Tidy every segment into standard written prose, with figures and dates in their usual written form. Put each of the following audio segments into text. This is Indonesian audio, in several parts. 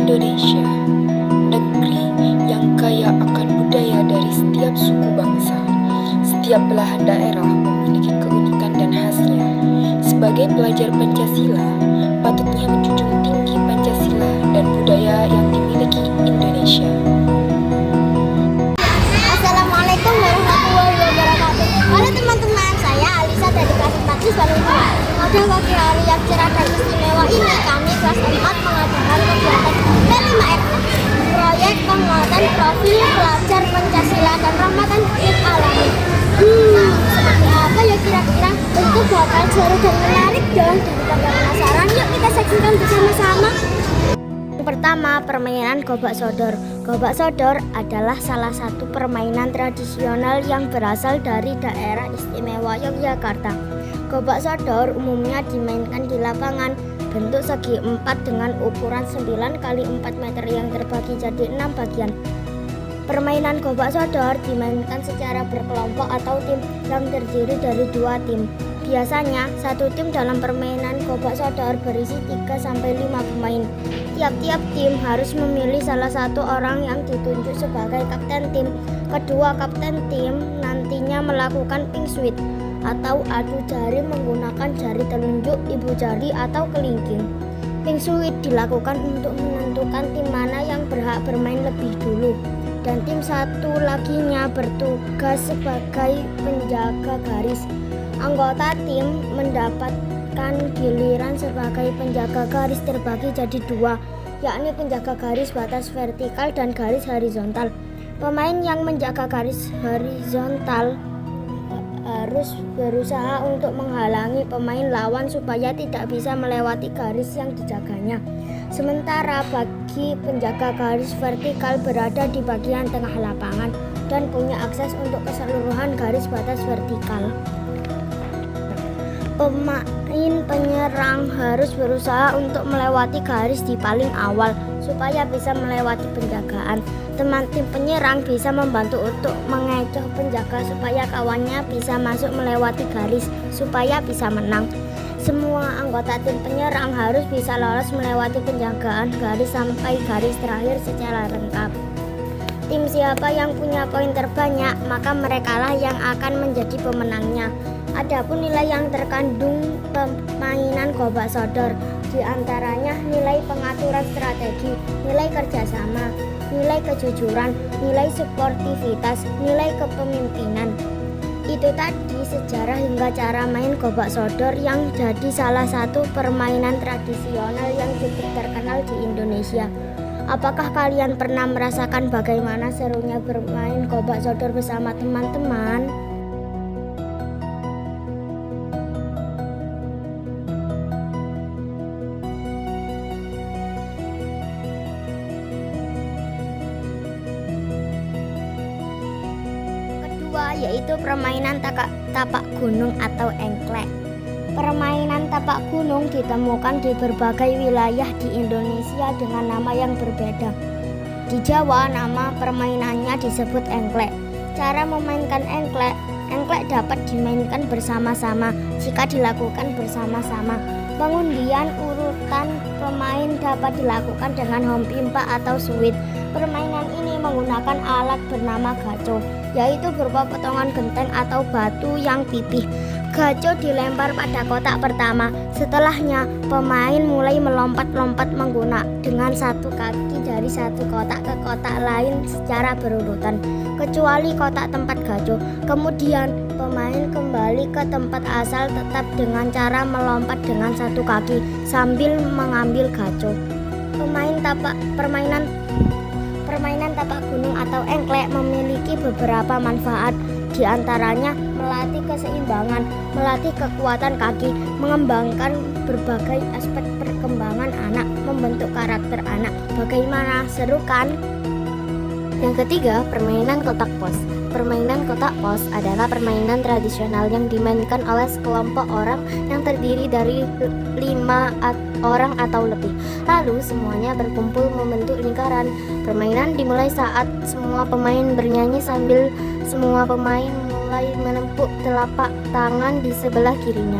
Indonesia, negeri yang kaya akan budaya dari setiap suku bangsa. Setiap belahan daerah memiliki keunikan dan khasnya. Sebagai pelajar Pancasila, patutnya menjunjung tinggi Pancasila dan budaya yang dimiliki Indonesia. Assalamualaikum warahmatullahi wabarakatuh. Halo teman-teman, saya Alisa dari kelas 4 siswa lingkungan. Pada pagi hari yang cerah dan istimewa ini, kami kelas 4 mengadakan kegiatan P5R, proyek penguatan profil pelajar Pancasila dan Rahmatan lil Alamin. Seperti apa ya kira-kira? Tentu bakal seru dan menarik dong. Daripada penasaran, yuk kita saksikan bersama-sama. Pertama, permainan gobak sodor. Gobak sodor adalah salah satu permainan tradisional yang berasal dari daerah istimewa Yogyakarta. Gobak sodor umumnya dimainkan di lapangan bentuk segi 4 dengan ukuran 9 x 4 meter yang terbagi jadi 6 bagian. Permainan gobak sodor dimainkan secara berkelompok atau tim yang terdiri dari 2 tim. Biasanya, satu tim dalam permainan gobak sodor berisi 3-5 pemain. Tiap-tiap tim harus memilih salah satu orang yang ditunjuk sebagai kapten tim. Kedua kapten tim nantinya melakukan pink switch atau adu jari menggunakan jari telunjuk, ibu jari atau kelingking. Pink switch dilakukan untuk menentukan tim mana yang berhak bermain lebih dulu. Dan tim satu laginya bertugas sebagai penjaga garis. Anggota tim mendapatkan giliran sebagai penjaga garis terbagi jadi 2, yakni penjaga garis batas vertikal dan garis horizontal. Pemain yang menjaga garis horizontal harus berusaha untuk menghalangi pemain lawan supaya tidak bisa melewati garis yang dijaganya. Sementara bagi penjaga garis vertikal berada di bagian tengah lapangan dan punya akses untuk keseluruhan garis batas vertikal. Pemain penyerang harus berusaha untuk melewati garis di paling awal supaya bisa melewati penjagaan. Teman tim penyerang bisa membantu untuk mengecoh penjaga supaya kawannya bisa masuk melewati garis supaya bisa menang. Semua anggota tim penyerang harus bisa lolos melewati penjagaan garis sampai garis terakhir secara lengkap. Tim siapa yang punya poin terbanyak, maka merekalah yang akan menjadi pemenangnya. Adapun nilai yang terkandung permainan gobak sodor, diantaranya nilai pengaturan strategi, nilai kerjasama, nilai kejujuran, nilai sportivitas, nilai kepemimpinan. Itu tadi sejarah hingga cara main gobak sodor yang jadi salah satu permainan tradisional yang cukup terkenal di Indonesia. Apakah kalian pernah merasakan bagaimana serunya bermain gobak sodor bersama teman-teman? Yaitu permainan tapak gunung atau engklek. Permainan tapak gunung ditemukan di berbagai wilayah di Indonesia dengan nama yang berbeda. Di Jawa nama permainannya disebut engklek. Cara memainkan engklek dapat dimainkan bersama-sama jika dilakukan bersama-sama. Pengundian urutan pemain dapat dilakukan dengan home pimpa atau suit. Permainan ini menggunakan alat bernama gaco, yaitu berupa potongan genteng atau batu yang pipih. Gaco dilempar pada kotak pertama. Setelahnya, pemain mulai melompat-lompat dengan satu kaki dari satu kotak ke kotak lain secara berurutan, kecuali kotak tempat gaco. Kemudian, pemain kembali ke tempat asal tetap dengan cara melompat dengan satu kaki sambil mengambil gaco. Permainan tapak gunung atau engklek memiliki beberapa manfaat, di antaranya melatih keseimbangan, melatih kekuatan kaki, mengembangkan berbagai aspek perkembangan anak, membentuk karakter anak. Bagaimana, seru kan? Yang ketiga, permainan kotak pos. Permainan kotak pos adalah permainan tradisional yang dimainkan oleh sekelompok orang yang terdiri dari 5 orang atau lebih. Lalu semuanya berkumpul membentuk lingkaran. Permainan dimulai saat semua pemain bernyanyi sambil semua pemain mulai menepuk telapak tangan di sebelah kirinya.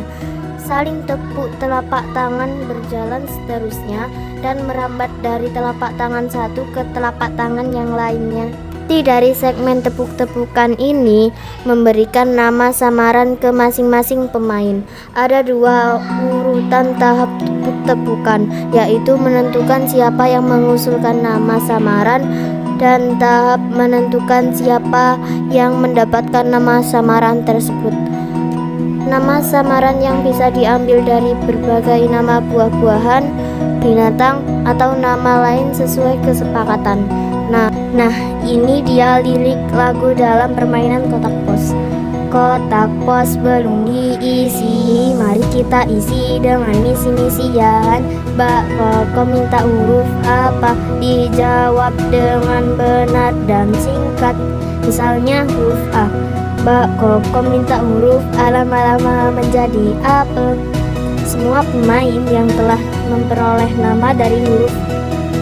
saling tepuk telapak tangan berjalan seterusnya dan merambat dari telapak tangan satu ke telapak tangan yang lainnya. Dari segmen tepuk-tepukan ini memberikan nama samaran ke masing-masing pemain. Ada 2 urutan tahap tepuk-tepukan, yaitu menentukan siapa yang mengusulkan nama samaran dan tahap menentukan siapa yang mendapatkan nama samaran tersebut. Nama samaran yang bisa diambil dari berbagai nama buah-buahan, binatang, atau nama lain sesuai kesepakatan. Nah, ini dia lirik lagu dalam permainan kotak pos. Kotak pos belum diisi, mari kita isi dengan misi-misian. Mbak Koko minta huruf apa? Dijawab dengan benar dan singkat. Misalnya huruf A. Mbak Koko minta huruf A lama-lama menjadi apel. Semua pemain yang telah memperoleh nama dari huruf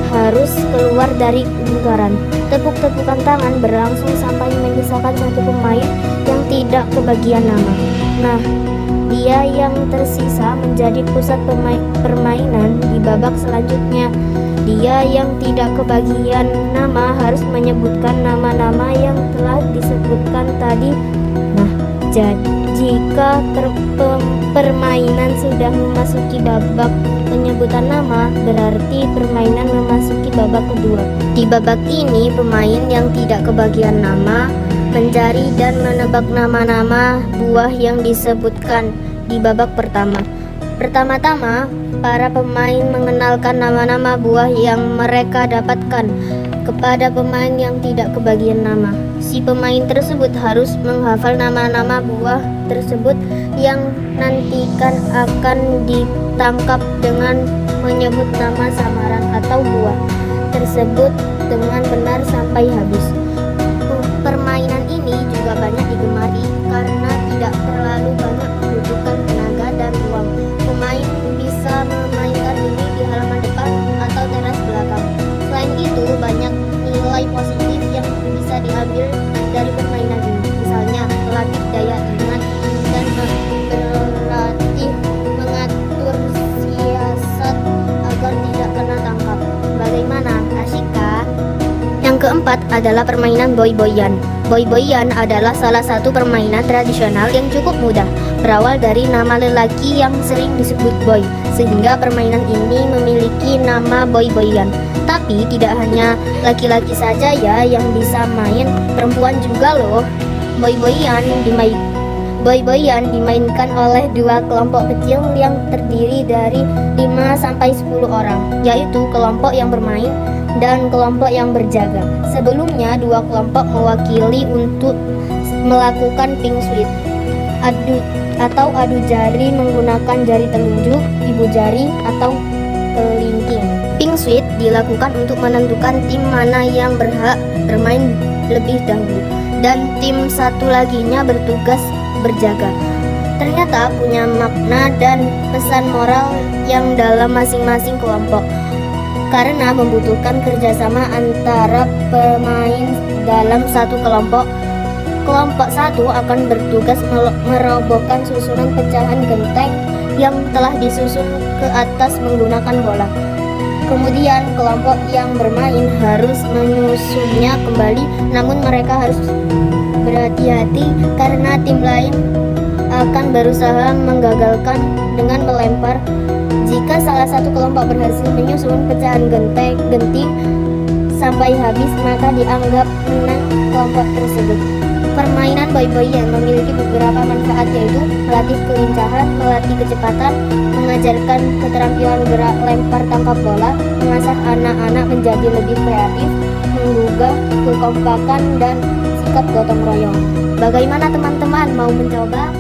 harus keluar dari lingkaran. Tepuk-tepukan tangan berlangsung sampai menyisakan satu pemain yang tidak kebagian nama. Nah, dia yang tersisa menjadi pusat permainan di babak selanjutnya. Dia yang tidak kebagian nama harus menyebutkan nama-nama yang telah disebutkan tadi. Nah, jika permainan sudah memasuki babak penyebutan nama, berarti permainan memasuki babak kedua. Di babak ini, pemain yang tidak kebagian nama mencari dan menebak nama-nama buah yang disebutkan di babak pertama. Pertama-tama, para pemain mengenalkan nama-nama buah yang mereka dapatkan kepada pemain yang tidak kebagian nama. Si pemain tersebut harus menghafal nama-nama buah tersebut yang nantikan akan ditangkap dengan menyebut nama samaran atau buah tersebut dengan benar sampai habis. Permainan ini juga banyak digemari karena tidak terlalu banyak membutuhkan tenaga dan ruang. Pemain bisa memainkan ini di halaman depan atau teras belakang. Selain itu, banyak nilai positif yang bisa diambil dari permainan ini. Misalnya, melatih daya ingat dan berlatih mengatur siasat agar tidak kena tangkap. Bagaimana? Asik kan? Yang keempat adalah permainan boy-boyan. Boy-boyan adalah salah satu permainan tradisional yang cukup mudah. Berawal dari nama lelaki yang sering disebut boy, sehingga permainan ini memiliki nama boy-boyan. Tapi tidak hanya laki-laki saja ya yang bisa main, perempuan juga loh. Boy-boyan dimainkan oleh 2 kelompok kecil yang terdiri dari 5-10 orang, yaitu kelompok yang bermain dan kelompok yang berjaga. Sebelumnya 2 kelompok mewakili untuk melakukan pink sweep adu jari menggunakan jari telunjuk, ibu jari atau kelingking. Pink sweep dilakukan untuk menentukan tim mana yang berhak bermain lebih dahulu dan tim satu laginya bertugas berjaga. Ternyata punya makna dan pesan moral yang dalam masing-masing kelompok karena membutuhkan kerjasama antara pemain dalam satu kelompok. Kelompok satu akan bertugas merobohkan susunan pecahan genteng yang telah disusun ke atas menggunakan bola. Kemudian kelompok yang bermain harus menyusunnya kembali, namun mereka harus berhati-hati karena tim lain akan berusaha menggagalkan dengan melempar. Jika salah satu kelompok berhasil menyusun pecahan genting sampai habis, maka dianggap menang kelompok tersebut. Permainan boy-boyan memiliki beberapa manfaat, yaitu melatih kelincahan, melatih kecepatan, mengajarkan keterampilan gerak lempar tangkap bola, mengasah anak-anak menjadi lebih kreatif, menggugah kekompakan dan sikap gotong royong. Bagaimana teman-teman, mau mencoba?